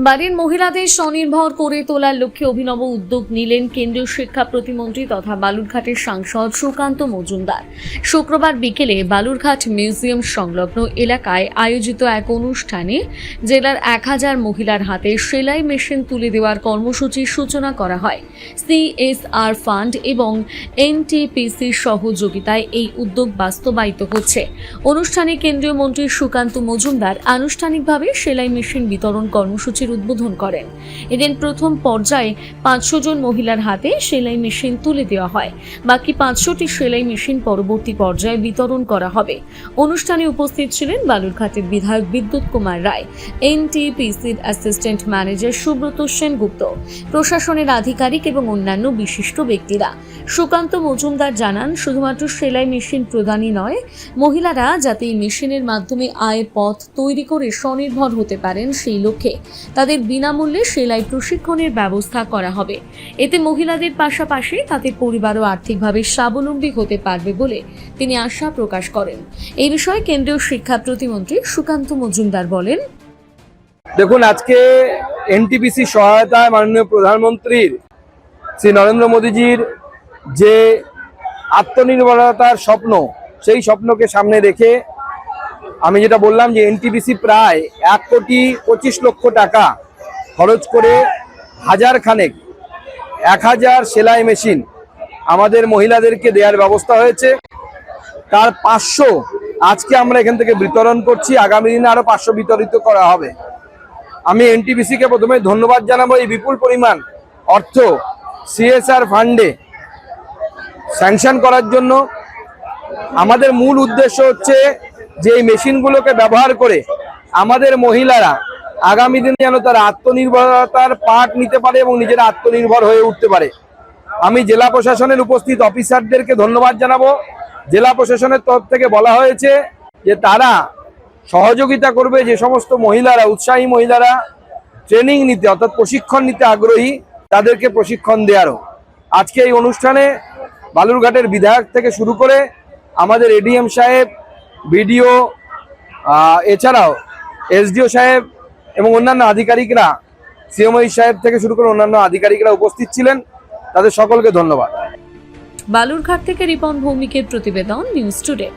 বাড়ির মহিলাদের স্বনির্ভর করে তোলার লক্ষ্যে অভিনব উদ্যোগ নিলেন কেন্দ্রীয় শিক্ষা প্রতিমন্ত্রী তথা বালুরঘাটের সাংসদ সুকান্ত মজুমদার। শুক্রবার বিকেলে বালুরঘাট মিউজিয়াম সংলগ্ন এলাকায় আয়োজিত এক অনুষ্ঠানে জেলার 1000 মহিলার হাতে সেলাই মেশিন তুলে দেওয়ার কর্মসূচির সূচনা করা হয়। CSR ফান্ড এবং NTPCর সহযোগিতায় এই উদ্যোগ বাস্তবায়িত হচ্ছে। অনুষ্ঠানে কেন্দ্রীয় মন্ত্রী সুকান্ত মজুমদার আনুষ্ঠানিকভাবে সেলাই মেশিন বিতরণ কর্মসূচির উদ্বোধন করেন। এদিন প্রথম পর্যায়ে 500 জন মহিলার হাতে সেলাই মেশিন তুলে দেওয়া হয়। বাকি 500টি সেলাই মেশিন পরবর্তী পর্যায়ে বিতরণ করা হবে। অনুষ্ঠানে উপস্থিত ছিলেন বালুরঘাটের বিধায়ক বিদ্যুৎ কুমার রায়, NTPCর অ্যাসিস্ট্যান্ট ম্যানেজার সুব্রত সেনগুপ্ত, প্রশাসনের আধিকারিক এবং অন্যান্য বিশিষ্ট ব্যক্তিরা। সুকান্ত মজুমদার জানান, শুধুমাত্র সেলাই মেশিন প্রদানই নয়, মহিলারা যাতে এই মেশিনের মাধ্যমে আয়ের পথ তৈরি করে স্বনির্ভর হতে পারেন সেই লক্ষ্যে তাদের বিনামূল্যে সেলাই প্রশিক্ষণের ব্যবস্থা করা হবে। এতে মহিলাদের পাশাপাশি তাদের পরিবারও আর্থিকভাবে স্বাবলম্বী হতে পারবে বলে তিনি আশা প্রকাশ করেন। এই বিষয়ে কেন্দ্রীয় শিক্ষা প্রতিমন্ত্রী সুকান্ত মজুমদার বলেন, দেখুন, আজকে NTPC সহায়তায় মাননীয় প্রধানমন্ত্রীর শ্রী নরেন্দ্র মোদীজির যে আত্মনির্ভরতার স্বপ্ন, সেই স্বপ্নকে সামনে রেখে আমি যেটা বললাম যে NTPC প্রায় 1,25,00,000 টাকা খরচ করে 1000 সেলাই মেশিন আমাদের মহিলাদেরকে দেওয়ার ব্যবস্থা হয়েছে। তার 500 আজকে আমরা এখান থেকে বিতরণ করছি, আগামী দিনে আরো 500 বিতরিত করা হবে। আমি NTPC-কে প্রথমে ধন্যবাদ জানাবো এই বিপুল পরিমাণ অর্থ CSR ফান্ডে স্যাংশন করার জন্য। আমাদের মূল উদ্দেশ্য হচ্ছে যে এই মেশিনগুলোকে ব্যবহার করে আমাদের মহিলারা আগামী দিনে যেন তারা আত্মনির্ভরতার পাঠ নিতে পারে এবং নিজেরা আত্মনির্ভর হয়ে উঠতে পারে। আমি জেলা প্রশাসনের উপস্থিত অফিসারদেরকে ধন্যবাদ জানাবো। জেলা প্রশাসনের তরফ থেকে বলা হয়েছে যে তারা সহযোগিতা করবে যে সমস্ত মহিলারা, উৎসাহী মহিলারা ট্রেনিং নিতে অর্থাৎ প্রশিক্ষণ নিতে আগ্রহী, তাদেরকে প্রশিক্ষণ দেওয়ারও। আজকে এই অনুষ্ঠানে বালুরঘাটের বিধায়ক থেকে শুরু করে আমাদের ADM সাহেব, BDO, এছাড়াও SDO সাহেব এবং অন্যান্য আধিকারিকরা, CMI সাহেব থেকে শুরু করে অন্যান্য আধিকারিকরা উপস্থিত ছিলেন। তাদের সকলকে ধন্যবাদ। বালুরঘাট থেকে রিপন ভৌমিকের প্রতিবেদন, নিউজ টুডে।